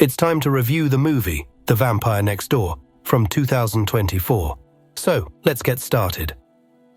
It's time to review the movie, The Vampire Next Door, from 2024. So, let's get started.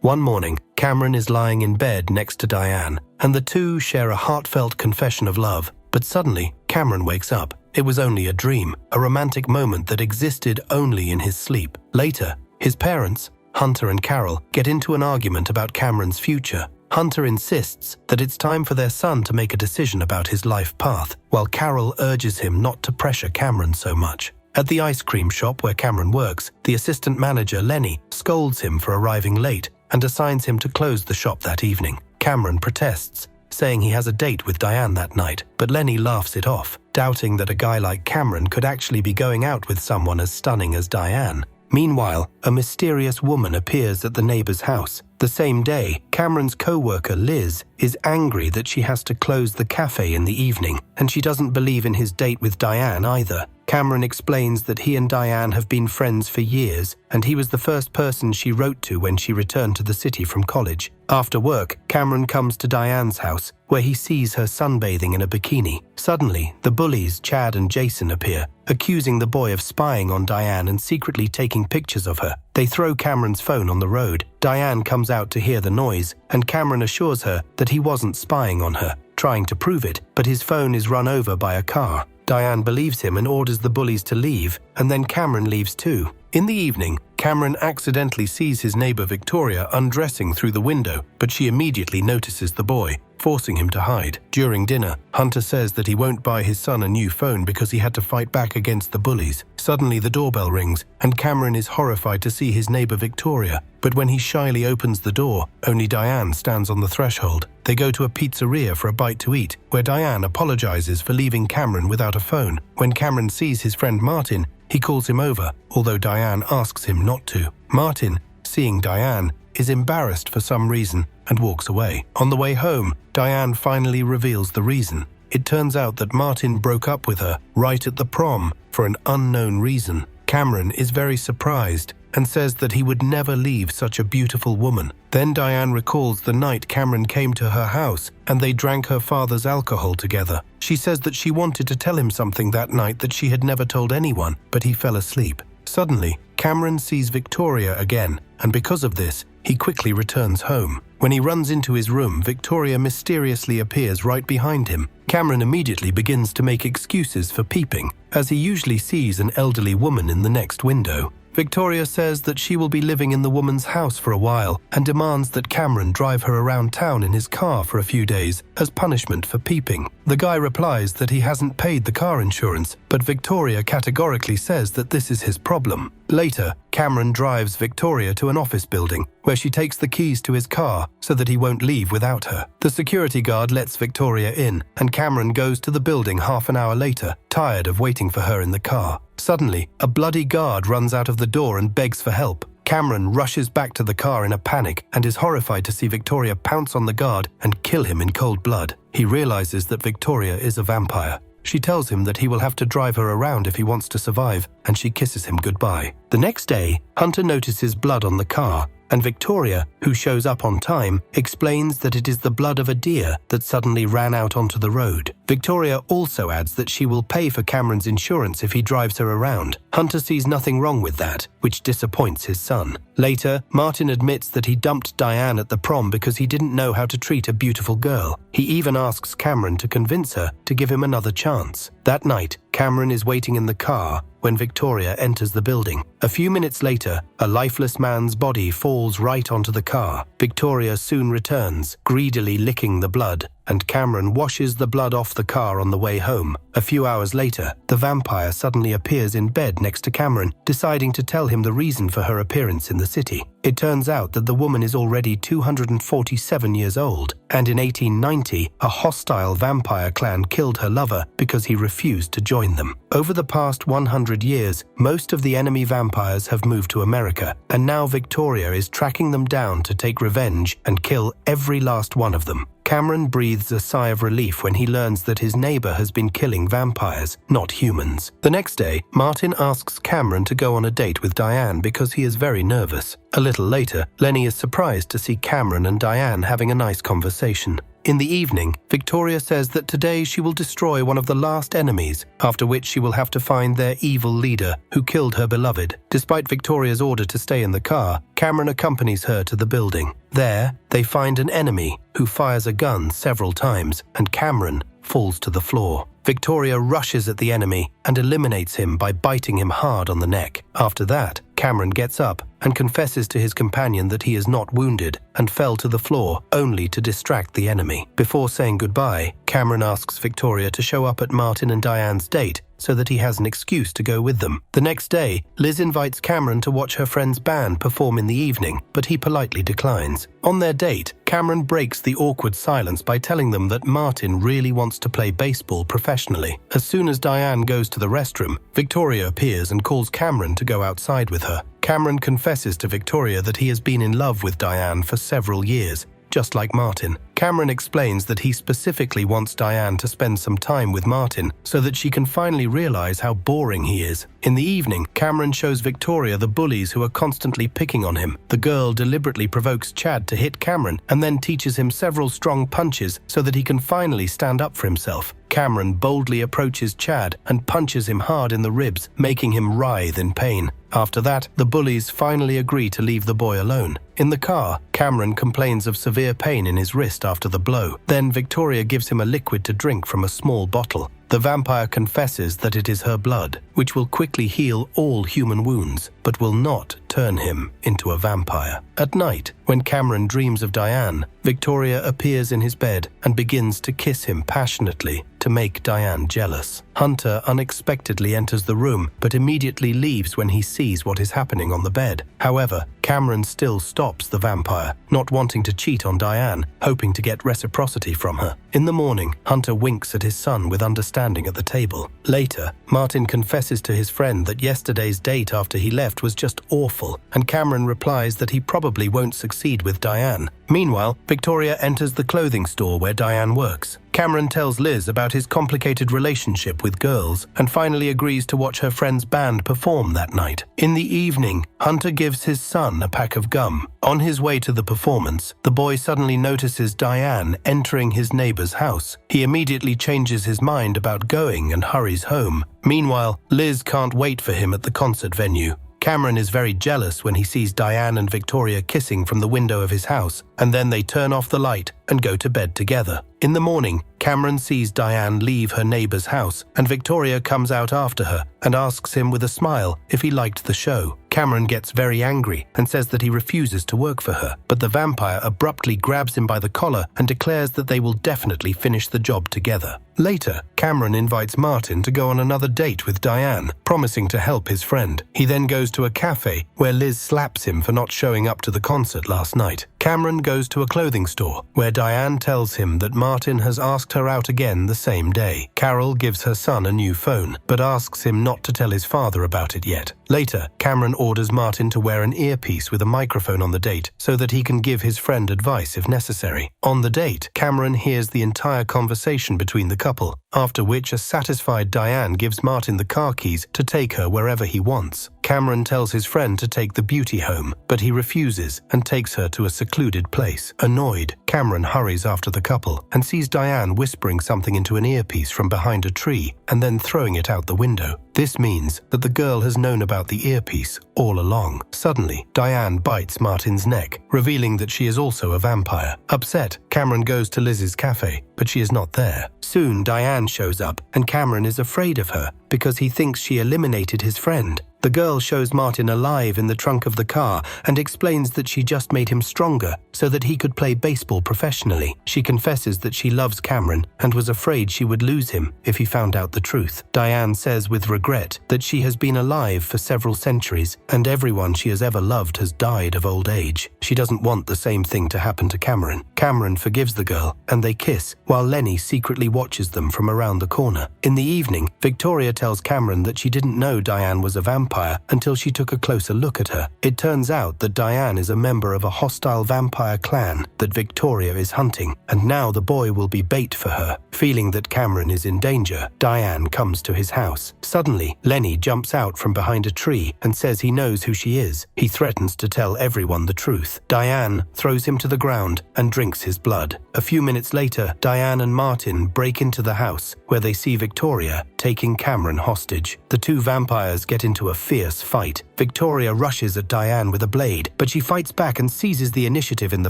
One morning, Cameron is lying in bed next to Diane, and the two share a heartfelt confession of love. But suddenly, Cameron wakes up. It was only a dream, a romantic moment that existed only in his sleep. Later, his parents, Hunter and Carol, get into an argument about Cameron's future. Hunter insists that it's time for their son to make a decision about his life path, while Carol urges him not to pressure Cameron so much. At the ice cream shop where Cameron works, the assistant manager, Lenny, scolds him for arriving late and assigns him to close the shop that evening. Cameron protests, saying he has a date with Diane that night, but Lenny laughs it off, doubting that a guy like Cameron could actually be going out with someone as stunning as Diane. Meanwhile, a mysterious woman appears at the neighbor's house. The same day, Cameron's co-worker Liz is angry that she has to close the cafe in the evening, and she doesn't believe in his date with Diane either. Cameron explains that he and Diane have been friends for years, and he was the first person she wrote to when she returned to the city from college. After work, Cameron comes to Diane's house, where he sees her sunbathing in a bikini. Suddenly, the bullies Chad and Jason appear, accusing the boy of spying on Diane and secretly taking pictures of her. They throw Cameron's phone on the road. Diane comes out to hear the noise, and Cameron assures her that he wasn't spying on her, trying to prove it, but his phone is run over by a car. Diane believes him and orders the bullies to leave, and then Cameron leaves too. In the evening, Cameron accidentally sees his neighbor Victoria undressing through the window, but she immediately notices the boy, forcing him to hide. During dinner, Hunter says that he won't buy his son a new phone because he had to fight back against the bullies. Suddenly, the doorbell rings, and Cameron is horrified to see his neighbor Victoria. But when he shyly opens the door, only Diane stands on the threshold. They go to a pizzeria for a bite to eat, where Diane apologizes for leaving Cameron without a phone. When Cameron sees his friend Martin, he calls him over, although Diane asks him not to. Martin, seeing Diane, is embarrassed for some reason and walks away. On the way home, Diane finally reveals the reason. It turns out that Martin broke up with her right at the prom for an unknown reason. Cameron is very surprised and says that he would never leave such a beautiful woman. Then Diane recalls the night Cameron came to her house and they drank her father's alcohol together. She says that she wanted to tell him something that night that she had never told anyone, but he fell asleep. Suddenly, Cameron sees Victoria again, and because of this, he quickly returns home. When he runs into his room, Victoria mysteriously appears right behind him. Cameron immediately begins to make excuses for peeping, as he usually sees an elderly woman in the next window. Victoria says that she will be living in the woman's house for a while and demands that Cameron drive her around town in his car for a few days as punishment for peeping. The guy replies that he hasn't paid the car insurance, but Victoria categorically says that this is his problem. Later, Cameron drives Victoria to an office building, where she takes the keys to his car so that he won't leave without her. The security guard lets Victoria in, and Cameron goes to the building half an hour later, tired of waiting for her in the car. Suddenly, a bloody guard runs out of the door and begs for help. Cameron rushes back to the car in a panic and is horrified to see Victoria pounce on the guard and kill him in cold blood. He realizes that Victoria is a vampire. She tells him that he will have to drive her around if he wants to survive, and she kisses him goodbye. The next day, Hunter notices blood on the car, and Victoria, who shows up on time, explains that it is the blood of a deer that suddenly ran out onto the road. Victoria also adds that she will pay for Cameron's insurance if he drives her around. Hunter sees nothing wrong with that, which disappoints his son. Later, Martin admits that he dumped Diane at the prom because he didn't know how to treat a beautiful girl. He even asks Cameron to convince her to give him another chance. That night, Cameron is waiting in the car when Victoria enters the building. A few minutes later, a lifeless man's body falls right onto the car. Victoria soon returns, greedily licking the blood, and Cameron washes the blood off the car on the way home. A few hours later, the vampire suddenly appears in bed next to Cameron, deciding to tell him the reason for her appearance in the city. It turns out that the woman is already 247 years old, and in 1890, a hostile vampire clan killed her lover because he refused to join them. Over the past 100 years, most of the enemy vampires have moved to America, and now Victoria is tracking them down to take revenge and kill every last one of them. Cameron breathes a sigh of relief when he learns that his neighbor has been killing vampires, not humans. The next day, Martin asks Cameron to go on a date with Diane because he is very nervous. A little later, Lenny is surprised to see Cameron and Diane having a nice conversation. In the evening, Victoria says that today she will destroy one of the last enemies, after which she will have to find their evil leader who killed her beloved. Despite Victoria's order to stay in the car, Cameron accompanies her to the building. There, they find an enemy who fires a gun several times, and Cameron falls to the floor. Victoria rushes at the enemy and eliminates him by biting him hard on the neck. After that, Cameron gets up and confesses to his companion that he is not wounded and fell to the floor only to distract the enemy. Before saying goodbye, Cameron asks Victoria to show up at Martin and Diane's date so that he has an excuse to go with them. The next day, Liz invites Cameron to watch her friend's band perform in the evening, but he politely declines. On their date, Cameron breaks the awkward silence by telling them that Martin really wants to play baseball professionally. As soon as Diane goes to the restroom, Victoria appears and calls Cameron to go outside with her. Cameron confesses to Victoria that he has been in love with Diane for several years, just like Martin. Cameron explains that he specifically wants Diane to spend some time with Martin so that she can finally realize how boring he is. In the evening, Cameron shows Victoria the bullies who are constantly picking on him. The girl deliberately provokes Chad to hit Cameron and then teaches him several strong punches so that he can finally stand up for himself. Cameron boldly approaches Chad and punches him hard in the ribs, making him writhe in pain. After that, the bullies finally agree to leave the boy alone. In the car, Cameron complains of severe pain in his wrist after the blow. Then Victoria gives him a liquid to drink from a small bottle. The vampire confesses that it is her blood, which will quickly heal all human wounds, but will not turn him into a vampire. At night, when Cameron dreams of Diane, Victoria appears in his bed and begins to kiss him passionately to make Diane jealous. Hunter unexpectedly enters the room, but immediately leaves when he sees what is happening on the bed. However, Cameron still stops the vampire, not wanting to cheat on Diane, hoping to get reciprocity from her. In the morning, Hunter winks at his son with understanding at the table. Later, Martin confesses to his friend that yesterday's date after he left was just awful, and Cameron replies that he probably won't succeed with Diane. Meanwhile, Victoria enters the clothing store where Diane works. Cameron tells Liz about his complicated relationship with girls and finally agrees to watch her friend's band perform that night. In the evening, Hunter gives his son a pack of gum. On his way to the performance, the boy suddenly notices Diane entering his neighbor's house. He immediately changes his mind about going and hurries home. Meanwhile, Liz can't wait for him at the concert venue. Cameron is very jealous when he sees Diane and Victoria kissing from the window of his house, and then they turn off the light and go to bed together. In the morning, Cameron sees Diane leave her neighbor's house, and Victoria comes out after her and asks him with a smile if he liked the show. Cameron gets very angry and says that he refuses to work for her, but the vampire abruptly grabs him by the collar and declares that they will definitely finish the job together. Later, Cameron invites Martin to go on another date with Diane, promising to help his friend. He then goes to a cafe where Liz slaps him for not showing up to the concert last night. Cameron goes to a clothing store where Diane tells him that Martin has asked her out again the same day. Carol gives her son a new phone, but asks him not to tell his father about it yet. Later, Cameron orders Martin to wear an earpiece with a microphone on the date so that he can give his friend advice if necessary. On the date, Cameron hears the entire conversation between the couple, after which a satisfied Diane gives Martin the car keys to take her wherever he wants. Cameron tells his friend to take the beauty home, but he refuses and takes her to a secluded place. Annoyed, Cameron hurries after the couple and sees Diane whispering something into an earpiece from behind a tree and then throwing it out the window. This means that the girl has known about the earpiece all along. Suddenly, Diane bites Martin's neck, revealing that she is also a vampire. Upset, Cameron goes to Liz's cafe, but she is not there. Soon, Diane shows up, and Cameron is afraid of her because he thinks she eliminated his friend. The girl shows Martin alive in the trunk of the car and explains that she just made him stronger so that he could play baseball professionally. She confesses that she loves Cameron and was afraid she would lose him if he found out the truth. Diane says with regret that she has been alive for several centuries and everyone she has ever loved has died of old age. She doesn't want the same thing to happen to Cameron. Cameron forgives the girl and they kiss while Lenny secretly watches them from around the corner. In the evening, Victoria tells Cameron that she didn't know Diane was a vampire vampire until she took a closer look at her. It turns out that Diane is a member of a hostile vampire clan that Victoria is hunting, and now the boy will be bait for her. Feeling that Cameron is in danger, Diane comes to his house. Suddenly, Lenny jumps out from behind a tree and says he knows who she is. He threatens to tell everyone the truth. Diane throws him to the ground and drinks his blood. A few minutes later, Diane and Martin break into the house, where they see Victoria taking Cameron hostage. The two vampires get into a fierce fight. Victoria rushes at Diane with a blade, but she fights back and seizes the initiative in the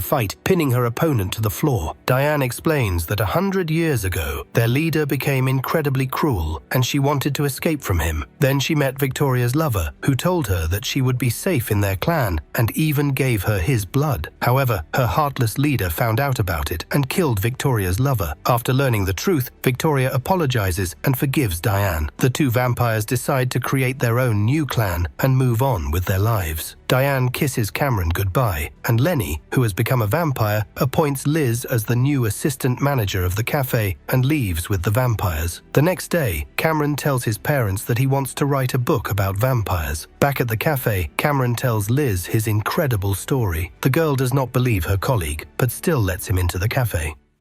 fight, pinning her opponent to the floor. Diane explains that 100 years ago, their leader became incredibly cruel, and she wanted to escape from him. Then she met Victoria's lover, who told her that she would be safe in their clan, and even gave her his blood. However, her heartless leader found out about it and killed Victoria's lover. After learning the truth, Victoria apologizes and forgives Diane. The two vampires decide to create their own new clan and move on with their lives. Diane kisses Cameron goodbye, and Lenny, who has become a vampire, appoints Liz as the new assistant manager of the cafe and leaves with the vampires. The next day, Cameron tells his parents that he wants to write a book about vampires. Back at the cafe, Cameron tells Liz his incredible story. The girl does not believe her colleague, but still lets him into the cafe.